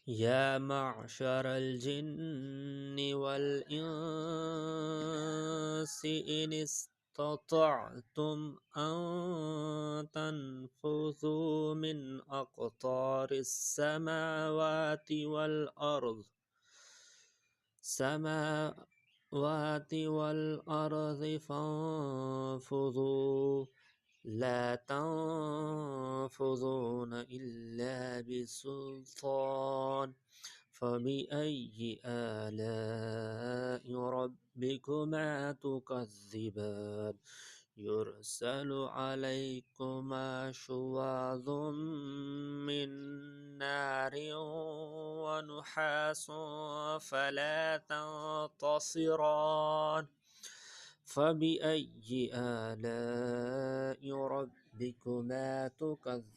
يا معشر الجن والإنس إن استطعتم أن تنفذوا من أقطار السماوات والأرض فانفذوا لا تنفذون إلا بسلطان فبأي آلاء ربكما تكذبان يرسل عليكما شواظ من نار ونحاس فلا تنتصران فبأي آلاء ربكما تكذبان